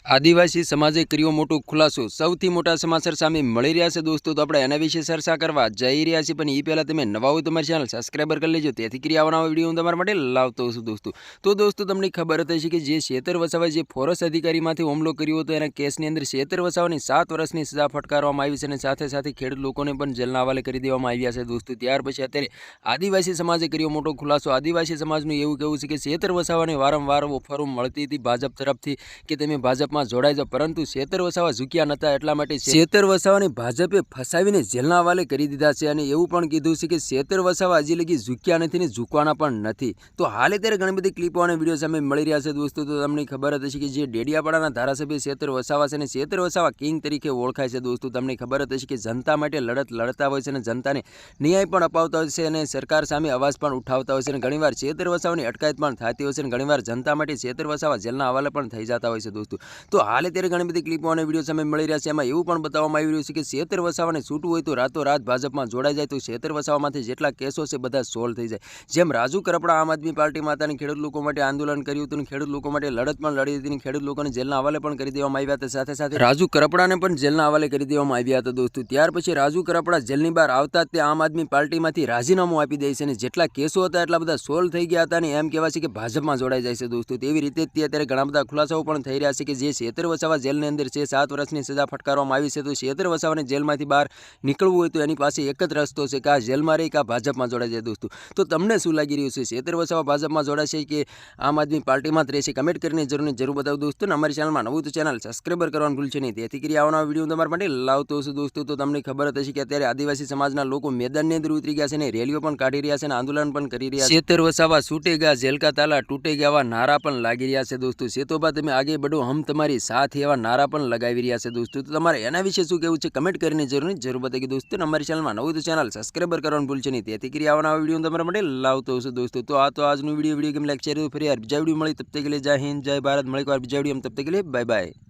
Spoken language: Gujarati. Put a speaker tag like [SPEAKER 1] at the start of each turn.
[SPEAKER 1] આદિવાસી સમાજે કર્યો મોટો ખુલાસો। સૌથી મોટા સમાચાર સામે મળી રહ્યા છે દોસ્તો, તો આપણે એના વિશે ચર્ચા કરવા જઈ રહ્યા છીએ। પણ એ પહેલાં તમે નવા હોય તો મારી ચેનલ સબસ્ક્રાઈબર કરી લેજો, તેથી કરી આવવાના વિડીયો હું તમારા માટે લાવતો છું દોસ્તો। તો દોસ્તો તમને ખબર હતી કે જે શેતર વસાવાએ જે ફોરેસ્ટ અધિકારીમાંથી હુમલો કર્યો હતો એના કેસની અંદર શેતર વસાવાની 7 વર્ષની સજા ફટકારવામાં આવી છે અને સાથે સાથે ખેડૂત લોકોને પણ જેલના હવાલે કરી દેવામાં આવ્યા છે દોસ્તો। ત્યાર પછી અત્યારે આદિવાસી સમાજે કર્યો મોટો ખુલાસો। આદિવાસી સમાજનું એવું કહેવું છે કે શેતર વસાવાને વારંવાર ઓફરો મળતી હતી ભાજપ તરફથી કે તમે ભાજપ જોડાઈ જાવ, પરંતુ શેતર વસાવા ઝૂક્યા નતા, એટલા માટે શેતર વસાવાને ભાજપે ફસાવીને જેલના હવાલે કરી દીધા છે અને એવું પણ કીધું છે કે શેતર વસાવા હજી લગી ઝૂક્યા નથી ને ઝૂકવાના પણ નથી। તો હાલે ત્યારે ઘણી બધી ક્લિપો અને વિડીયો સામે મળી રહ્યા છે દોસ્તો। તો તમને ખબર હતી કે જે ડેડિયાપાડાના ધારાસભ્ય શેતર વસાવા છે અને શેતર વસાવા કિંગ તરીકે ઓળખાય છે દોસ્તો। તમને ખબર હતી કે જનતા માટે લડત લડતા હોય છે અને જનતાને ન્યાય પણ અપાવતા હોય છે અને સરકાર સામે અવાજ પણ ઉઠાવતા હોય છે અને ઘણીવાર શેતર વસાવાની અટકાયત પણ થતી હોય છે અને ઘણીવાર જનતા માટે શેતર વસાવા જેલના હવાલે પણ થઈ જતા હોય છે દોસ્તો। તો હાલે ત્યારે ઘણી બધી ક્લિપો અને વિડીયો સામે મળી રહ્યા છે। એમાં એવું પણ બતાવવામાં આવી રહ્યું છે કે શેતર વસાવાને છૂટવું હોય તો રાતોરાત ભાજપમાં જોડાઈ જાય તો શેતર વસાવામાંથી જેટલા કેસો છે બધા સોલ્વ થઈ જાય। જેમ રાજુ કરપડા આમ આદમી પાર્ટીમાં હતા અને ખેડૂત લોકો માટે આંદોલન કર્યું હતું અને ખેડૂત લોકો માટે લડત પણ લડી હતી અને ખેડૂત લોકોને જેલના હવાલે પણ કરી દેવામાં આવ્યા હતા। સાથે સાથે રાજુ કરપડાને પણ જેલના હવાલે કરી દેવામાં આવ્યા હતા દોસ્તો। ત્યાર પછી રાજુ કરપડા જેલની બહાર આવતા જ તે આમ આદમી પાર્ટીમાંથી રાજીનામું આપી દે છે અને જેટલા કેસો હતા એટલા બધા સોલ્વ થઈ ગયા હતા અને એમ કહેવાય છે કે ભાજપમાં જોડાઈ જાય છે દોસ્તો। તેવી રીતે જ અત્યારે ઘણા બધા ખુલાસાઓ પણ થઈ રહ્યા છે કે જે શેતર વસાવા જેલની અંદર છે 7 વર્ષની સજા ફટકારવામાં આવી છે। તો શેતર વસાવાને જેલમાંથી બહાર નીકળવું હોય તો એની પાસે એક જ રસ્તો છે કે આ જેલમાં રહી કે આ ભાજપમાં જોડાઈ જાય દોસ્તો। તો તમને શું લાગી રહ્યું છે, શેતર વસાવા ભાજપમાં જોડાશે કે આમ આદમી પાર્ટીમાં જ રહેશે? કમેન્ટ કરીને જરૂર બતાવો દોસ્તો। અને અમારી ચેનલમાં નવું તો ચેનલ સબસ્ક્રાઈબર કરવાનું ભૂલશે નહીં, તેથી કરી આવવાના વિડીયો તમારા માટે લાવતો હશે દોસ્તો। તો તમને ખબર હશે કે અત્યારે આદિવાસી સમાજના લોકો મેદાનની અંદર ઉતરી ગયા છે અને રેલીઓ પણ કાઢી રહ્યા છે અને આંદોલન પણ કરી રહ્યા છે। શેતર વસાવા છૂટેગા જેલ કા તાલા તૂટેગા એવા નારા પણ લાગી રહ્યા છે દોસ્તો। સેતોબા તમે આગે બઢો હમ તમારી સાથ એવા નારા પણ લગાવી રહ્યા છે દોસ્તો। તો તમારે એના વિશે શું કહેવું છે કમેન્ટ કરીને જરૂર બતાવી દોસ્તો। અમારી ચેનલમાં નવું તો ચેનલ સબસ્ક્રાઈબર કરવાનું ભૂલશે નહીં, તેથી કરી આવવાના વિડીયો તમારા માટે લાવતો હશે દોસ્તો। તો આ તો આજનું વિડીયો ગેમ લાઈક શેર ફરી બીજા વિડીયો મળી, તબ તક કે લીએ જય હિન્દ જય ભારત। મળી બીજા વિડીયો તબ તક કે લીએ બાય બાય।